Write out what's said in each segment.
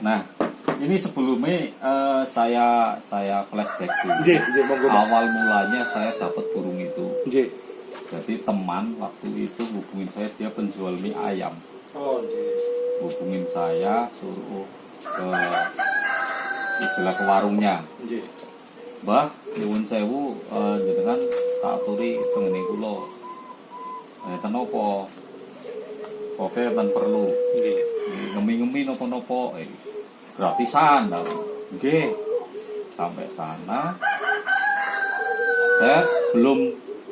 Nah, ini sebelumnya saya flashback dulu. Awal mulanya saya dapat burung itu. Jadi teman waktu itu hubungin saya, dia penjual mie ayam. Hubungin saya suruh ke istilah ke warungnya. Mbah, nyuwun sewu jenengan tak aturi tengene kula. Ten apa? Oke, tan perlu. Ngemi-ngemi napa-napa gratisan. Nggih. Sampai sana saya belum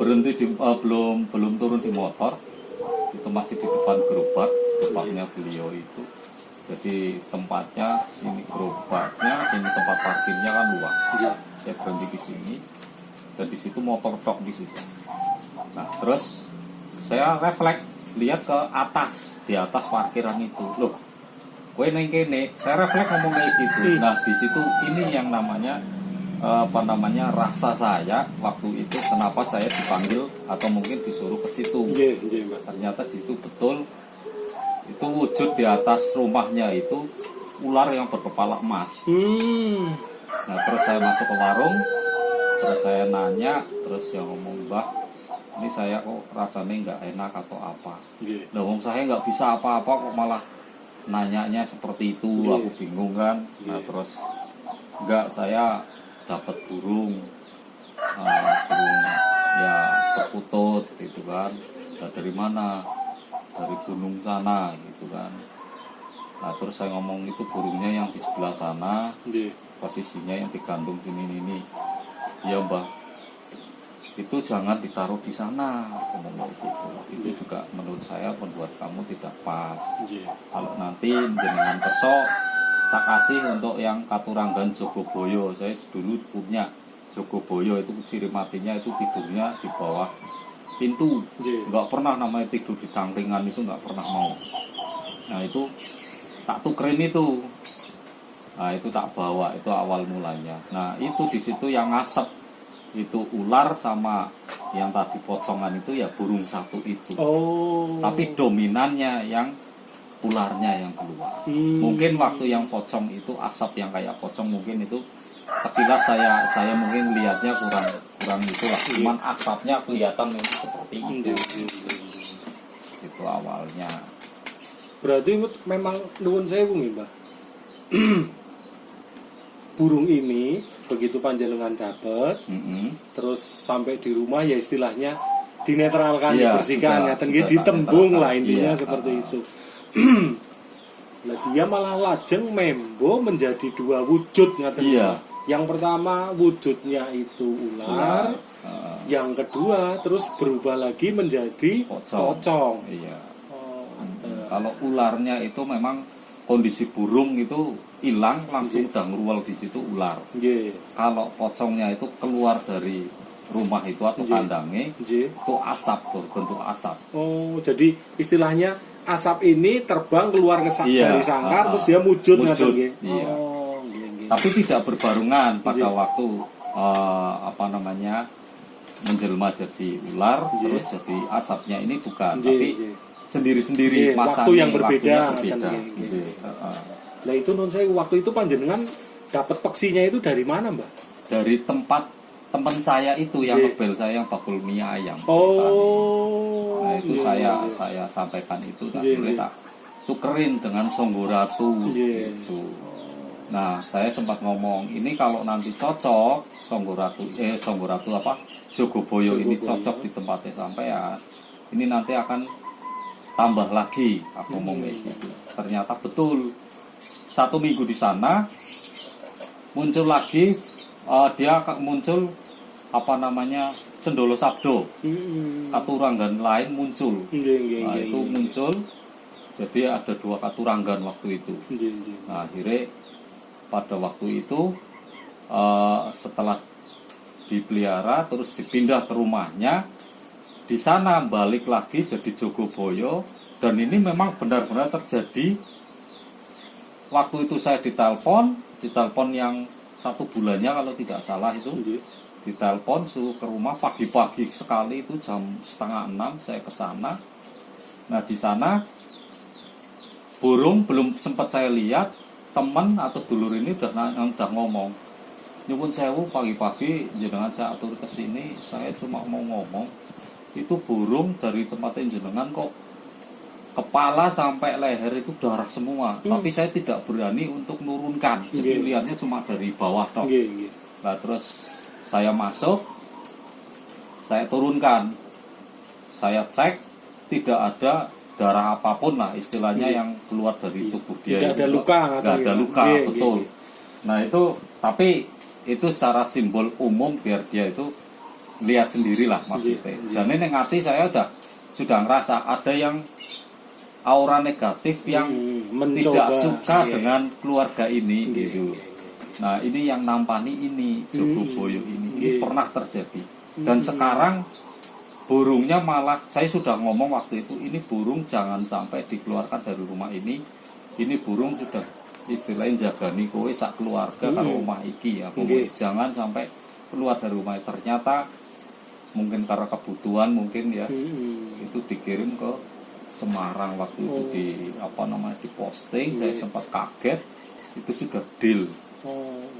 berhenti di belum turun di motor. Itu masih di depan gerobaknya beliau itu. Jadi tempatnya sini gerobaknya, ini tempat parkirnya kan luas. Saya berhenti di sini dan di situ motor tok di situ. Nah, terus saya refleks lihat ke atas, di atas parkiran itu. Loh, kowe neng kene, saya refleks ngomong kayak gitu. Nah, di situ ini yang namanya rasa saya waktu itu kenapa saya dipanggil atau mungkin disuruh ke situ. Ternyata di situ betul itu wujud di atas rumahnya itu ular yang berkepala emas. Nah, terus saya masuk ke warung, terus saya nanya, terus yang ngomong, Mbah, ini saya kok rasanya nggak enak atau apa. Nah, saya nggak bisa apa-apa kok malah nanyanya seperti itu. Aku bingung kan. Nah, terus nggak, saya dapat burung ya perkutut gitu kan. Nah, dari mana? Dari gunung sana gitu kan. Nah, terus saya ngomong itu burungnya yang di sebelah sana, posisinya yang digantung ini. Ya Mbah, itu jangan ditaruh di sana, ngomong gitu. Itu juga menurut saya membuat kamu tidak pas. Kalau nanti jenengan kerso tak kasih untuk yang Katuranggan Jogoboyo. Saya dulu punya Jogoboyo, itu ciri matinya itu tidurnya di bawah pintu. Nggak pernah namanya tidur di tangkringan, itu nggak pernah mau. Nah, itu tak tukerin itu. Nah, itu tak bawa, itu awal mulanya. Nah, itu di situ yang ngasep itu ular sama yang tadi pocongan itu ya burung satu itu. Tapi dominannya yang ularnya yang keluar. Mungkin waktu yang pocong itu asap yang kayak pocong, mungkin itu sekilas saya mungkin lihatnya kurang itulah. Cuman asapnya kelihatan memang seperti itu. Itu awalnya. Berarti memang nuwun sewu nggih, Mbah. Burung ini begitu panjenengan dapat, terus sampai di rumah ya istilahnya dinetralkan, dibersihkan, ngaten nggih, ditembung lah intinya seperti itu. Nah, dia malah lajeng membo menjadi dua wujud ngaten. Yang pertama wujudnya itu ular, yang kedua terus berubah lagi menjadi pocong. Kalau ularnya itu memang kondisi burung itu hilang langsung udah ngeruwal di situ ular. Kalau pocongnya itu keluar dari rumah itu atau kandangnya itu asap, berbentuk asap. Jadi istilahnya asap ini terbang keluar dari sangkar terus dia wujud. Tapi tidak berbarungan pada waktu menjelma jadi ular terus jadi asapnya ini bukan, tapi sendiri-sendiri waktu yang berbeda. Nah, itu non saya waktu itu panjenengan dapat peksinya itu dari mana, Mbak? Dari tempat teman saya itu yang ngebel saya yang bakul mie ayam. Nah, itu saya sampaikan itu tak boleh tak tukerin dengan Songgoratu gitu. Nah, saya sempat ngomong, ini kalau nanti cocok Songgoratu Jogoboyo ini cocok di tempatnya sampean, ini nanti akan tambah lagi, aku ngomong gitu. Ternyata betul. 1 minggu di sana muncul lagi, dia muncul Cendolo Sabdo, Katuranggan lain muncul. Nah, itu muncul. Jadi ada 2 Katuranggan waktu itu. Nah, akhirnya pada waktu itu setelah dipelihara terus dipindah ke rumahnya, di sana balik lagi jadi Jogoboyo. Dan ini memang benar-benar terjadi. Waktu itu saya ditelepon yang 1 bulannya kalau tidak salah itu, ditelepon suruh ke rumah pagi-pagi sekali, itu jam 5:30 saya ke sana. Nah, di sana burung belum sempat saya lihat, teman atau dulur ini udah ngomong, nyuwun sewu pagi-pagi jenengan saya atur ke sini, saya cuma mau ngomong itu burung dari tempat jenengan kok kepala sampai leher itu darah semua, tapi saya tidak berani untuk nurunkan, jadi lihatnya cuma dari bawah toh. Nah terus saya masuk, saya turunkan, saya cek tidak ada darah apapun lah istilahnya yang keluar dari tubuh dia. Tidak ada luka, nggak ada luka, betul. Nah itu, tapi itu secara simbol umum biar dia itu lihat sendirilah maksudnya. Dan ini ngati saya sudah ngerasa ada yang aura negatif yang tidak suka dengan keluarga ini gitu. Nah ini yang nampani ini Jogoboyo ini pernah terjadi. Dan sekarang burungnya malah saya sudah ngomong waktu itu, ini burung jangan sampai dikeluarkan dari rumah ini. Ini burung sudah istilahnya jagani kowe sak keluarga karo omah iki ya. Jangan sampai keluar dari rumah. Ternyata mungkin karena kebutuhan mungkin ya itu dikirim ke Semarang waktu itu di posting. Saya sempat kaget, itu sudah deal.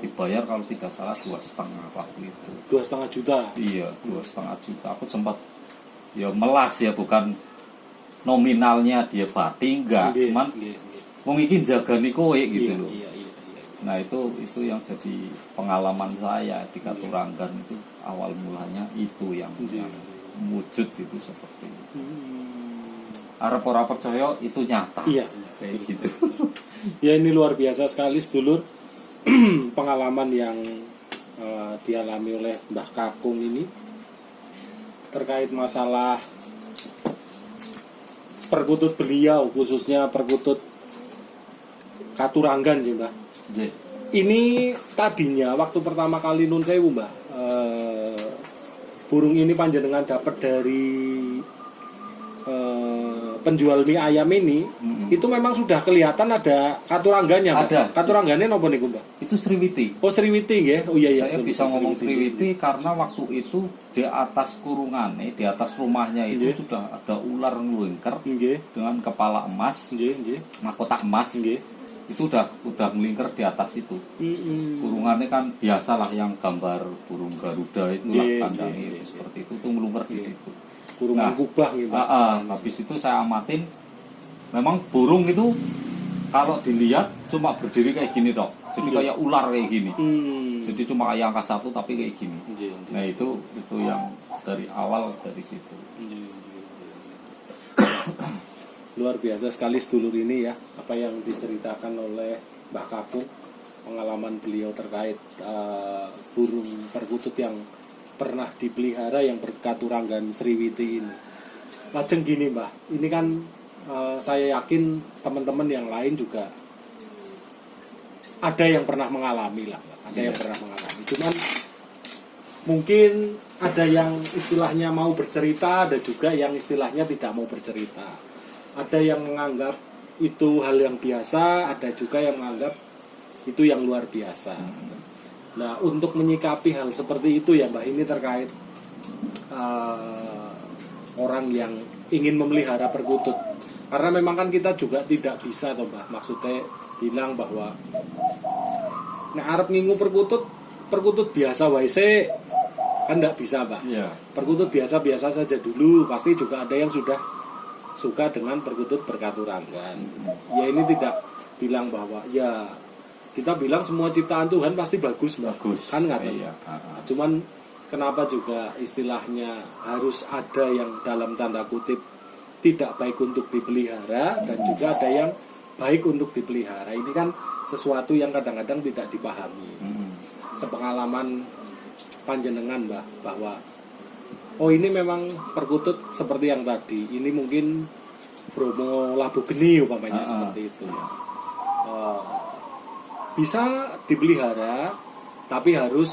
Dibayar kalau tidak salah 2,5 waktu itu. 2,5 juta. Iya, 2,5 juta. Aku sempat ya melas ya, bukan nominalnya dia bati enggak, cuman wong iki jagani kowe gitu loh. Nah, itu yang jadi pengalaman saya di Katuranggan itu awal mulanya itu yang wujud itu seperti itu. Arep ora percaya itu nyata. Iya, kayak gitu. Ya ini luar biasa sekali sedulur. Pengalaman yang dialami oleh Mbah Kakung ini terkait masalah perkutut beliau, khususnya perkutut Katuranggan sih Mbah. Ini tadinya waktu pertama kali nun sewu Mbah, burung ini panjenengan dapat dari penjual mie ayam ini, itu memang sudah kelihatan ada katuranggannya, Mbak. Ada. Katuranggannya nopo niku, Mbak? Itu Sriwiti. Oh, Sriwiti nggih. Oh iya. Saya bisa ngomong Sriwiti karena waktu itu di atas kurungannya, di atas rumahnya itu sudah ada ular ngelingker dengan kepala emas, mahkota emas. Itu udah ngelingker di atas itu. Kurungannya kan biasalah yang gambar burung Garuda itu lah kandangnya seperti itu ngelingker di situ. Kurungan kubah gitu. Habis itu saya amatin, memang burung itu kalau dilihat cuma berdiri kayak gini dok, jadi kayak ular kayak gini. Jadi cuma kayak angka satu tapi kayak gini. Nah itu yang dari awal dari situ. Luar biasa sekali sedulur ini ya, apa yang diceritakan oleh Mbah Kakung, pengalaman beliau terkait burung perkutut yang pernah dipelihara yang berkaturanggan Sriwiti ini. Lajeng gini Mbah, ini kan saya yakin teman-teman yang lain juga ada yang pernah mengalami lah, ada yang pernah mengalami. Cuman mungkin ada yang istilahnya mau bercerita, ada juga yang istilahnya tidak mau bercerita. Ada yang menganggap itu hal yang biasa, ada juga yang menganggap itu yang luar biasa. Nah, untuk menyikapi hal seperti itu ya Mbak, ini terkait orang yang ingin memelihara perkutut. Karena memang kan kita juga tidak bisa toh Mbak, maksudnya bilang bahwa nek arep ngingu perkutut biasa wae kan enggak bisa Mbak. Perkutut biasa-biasa saja dulu, pasti juga ada yang sudah suka dengan perkutut berkaturanggan. Ya ini tidak bilang bahwa ya kita bilang semua ciptaan Tuhan pasti bagus, kan nggak? Cuman kenapa juga istilahnya harus ada yang dalam tanda kutip tidak baik untuk dipelihara dan juga ada yang baik untuk dipelihara. Ini kan sesuatu yang kadang-kadang tidak dipahami. Sepengalaman panjenengan Mbah, bahwa oh ini memang perkutut seperti yang tadi. Ini mungkin Bromo Labu Geni umpamanya seperti itu. Bisa dipelihara tapi harus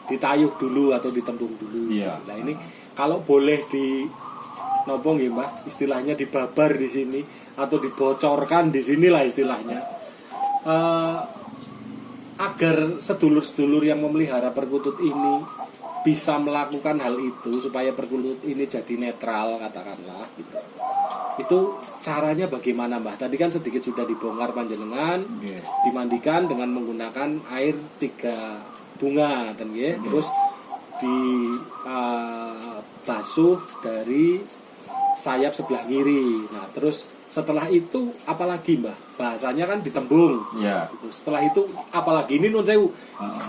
ditayuh dulu atau ditembung dulu. Nah ini kalau boleh di nopo nggih Mbah, istilahnya dibabar di sini atau dibocorkan di sinilah istilahnya. Agar sedulur-sedulur yang memelihara perkutut ini bisa melakukan hal itu supaya perkutut ini jadi netral katakanlah gitu. Itu caranya bagaimana Mbah? Tadi kan sedikit sudah dibongkar panjenengan, dimandikan dengan menggunakan air 3 bunga, terus dibasuh dari sayap sebelah kiri. Nah, terus setelah itu apalagi Mbah? Bahasanya kan ditembung. Ya. Setelah itu apalagi ini nun sewu.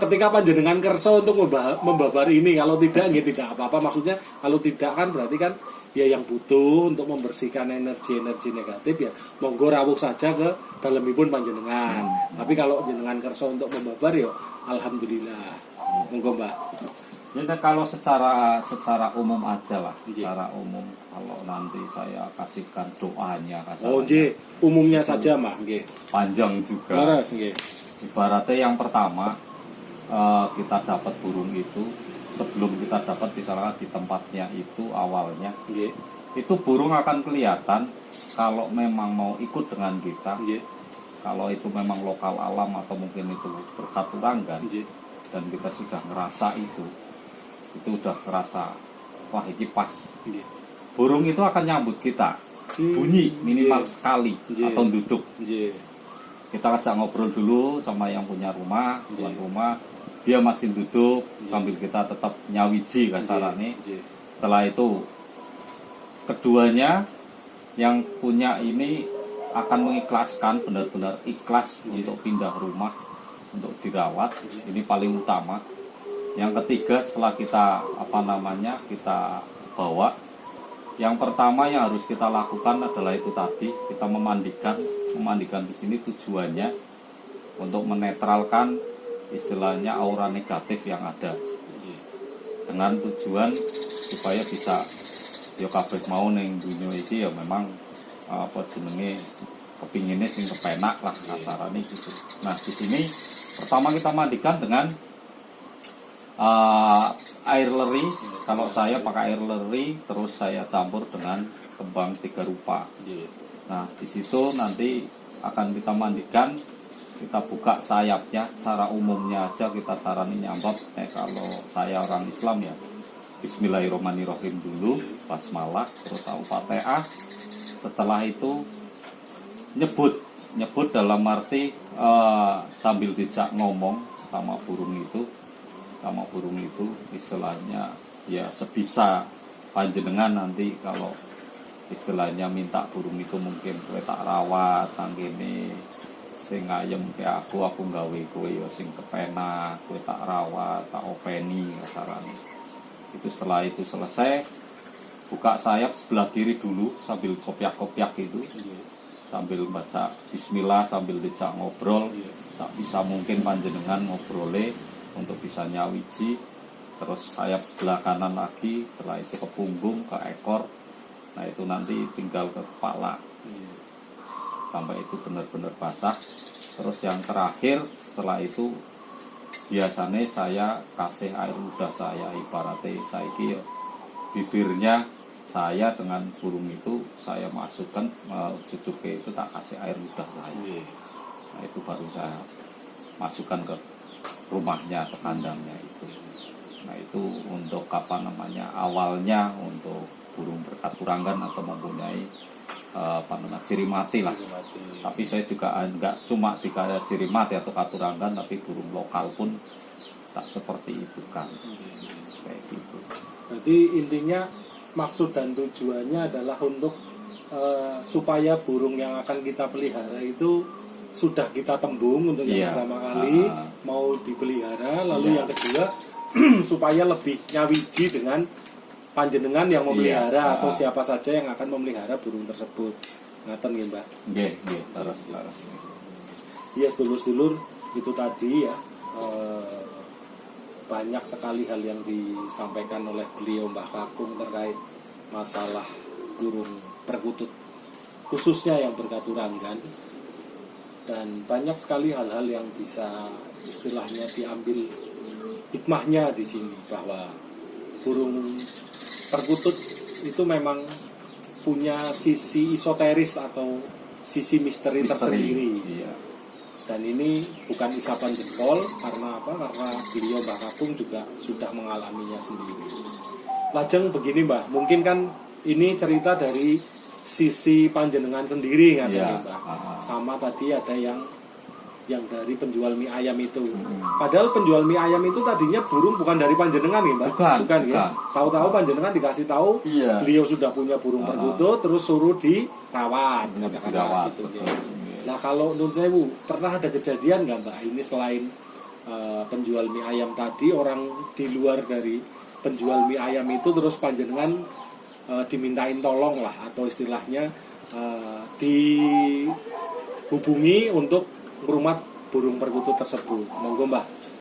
Ketika panjenengan kerso untuk membabar ini, kalau tidak nggih tidak apa-apa. Maksudnya kalau tidak kan berarti kan ya yang butuh untuk membersihkan energi-energi negatif ya monggo rawuh saja ke dalemipun panjenengan. Tapi kalau jenengan kerso untuk membabar ya alhamdulillah. Monggo Mbah. Ya kalau secara umum aja lah, secara umum kalau nanti saya kasihkan doanya. Nggih, umumnya saja mah nggih. Panjang juga. Leres nggih. Ibaratnya yang pertama kita dapat burung itu sebelum kita dapat misalnya di tempatnya itu awalnya, itu burung akan kelihatan kalau memang mau ikut dengan kita. Kalau itu memang lokal alam atau mungkin itu berkat turanggan dan kita sudah ngerasa itu udah ngerasa wah ini pas. Burung itu akan nyambut kita, bunyi minimal sekali atau duduk. Kita ajak ngobrol dulu sama yang punya rumah, tuan rumah, dia masih duduk sambil kita tetap nyawiji kasarannya. Setelah itu keduanya yang punya ini akan mengikhlaskan, benar-benar ikhlas untuk pindah rumah, untuk dirawat. Ini paling utama. Yang ketiga setelah kita kita bawa, yang pertama yang harus kita lakukan adalah itu tadi, kita memandikan di sini tujuannya untuk menetralkan istilahnya aura negatif yang ada, dengan tujuan supaya bisa yo kabeh mau ning dunia iki ya memang kepinginnya sing kepenak lah kasarane gitu. Nah di sini pertama kita mandikan dengan air leri. Kalau saya pakai air leri, terus saya campur dengan kembang 3 rupa. Nah di situ nanti akan kita mandikan, kita buka sayapnya. Cara umumnya aja kita caranya nyambap. Kalau saya orang Islam ya Bismillahirrahmanirrahim dulu, basmalah, terus Al-Fatihah. Setelah itu nyebut dalam arti sambil dijak ngomong sama burung itu istilahnya ya sebisa panjenengan nanti kalau istilahnya minta burung itu mungkin kowe tak rawat tangkene sing ayem kayak aku nggawe kowe ya sing kepenak, kowe tak rawat tak openi kasarane. Itu setelah itu selesai buka sayap sebelah kiri dulu sambil kopiak-kopiak itu, sambil baca bismillah, sambil dijak ngobrol, tak bisa mungkin panjenengan ngobrole untuk bisa nyawiji. Terus sayap sebelah kanan lagi, setelah itu ke punggung, ke ekor, nah itu nanti tinggal ke kepala sampai itu benar-benar basah. Terus yang terakhir setelah itu biasanya saya kasih air ludah saya, ibaratnya saya bibirnya saya dengan burung itu saya masukkan cucuknya itu tak kasih air ludah saya. Nah itu baru saya masukkan ke rumahnya, ke kandangnya itu. Nah itu untuk awalnya untuk burung berkat turanggan atau mempunyai ciri mati lah. Tapi saya juga enggak cuma dikasih ciri mati atau katuranggan, tapi burung lokal pun tak seperti itu kan. Kayak gitu. Berarti intinya maksud dan tujuannya adalah untuk supaya burung yang akan kita pelihara itu sudah kita tembung untuk yang pertama kali mau dipelihara, lalu yang kedua supaya lebih nyawiji dengan panjenengan yang memelihara atau siapa saja yang akan memelihara burung tersebut. Ngaten nggih, Mbak? Nggih, laras. Iya, sedulur-sedulur, itu tadi ya banyak sekali hal yang disampaikan oleh beliau Mbah Kakung terkait masalah burung perkutut khususnya yang berkaturanggan, dan banyak sekali hal-hal yang bisa istilahnya diambil hikmahnya di sini, bahwa burung perkutut itu memang punya sisi esoteris atau sisi misteri tersendiri. Iya. Dan ini bukan isapan jempol, karena apa? Karena beliau Mbah Kakung juga sudah mengalaminya sendiri. Lajeng begini Mbah, mungkin kan ini cerita dari sisi panjenengan sendiri kan Iya. Mbak. Sama tadi ada yang dari penjual mie ayam itu. Padahal penjual mie ayam itu tadinya burung bukan dari panjenengan ya Mbak? Bukan. Ya. Tahu-tahu panjenengan dikasih tahu Iya. beliau sudah punya burung perkutut terus suruh dirawat. Dirawat, Gitu, betul. ya. Nah kalau Nun Sewu pernah ada kejadian nggak Mbak? Ini selain penjual mie ayam tadi, orang di luar dari penjual mie ayam itu terus panjenengan dimintain tolong lah atau istilahnya dihubungi untuk merumat burung perkutut tersebut. Monggo Mbak.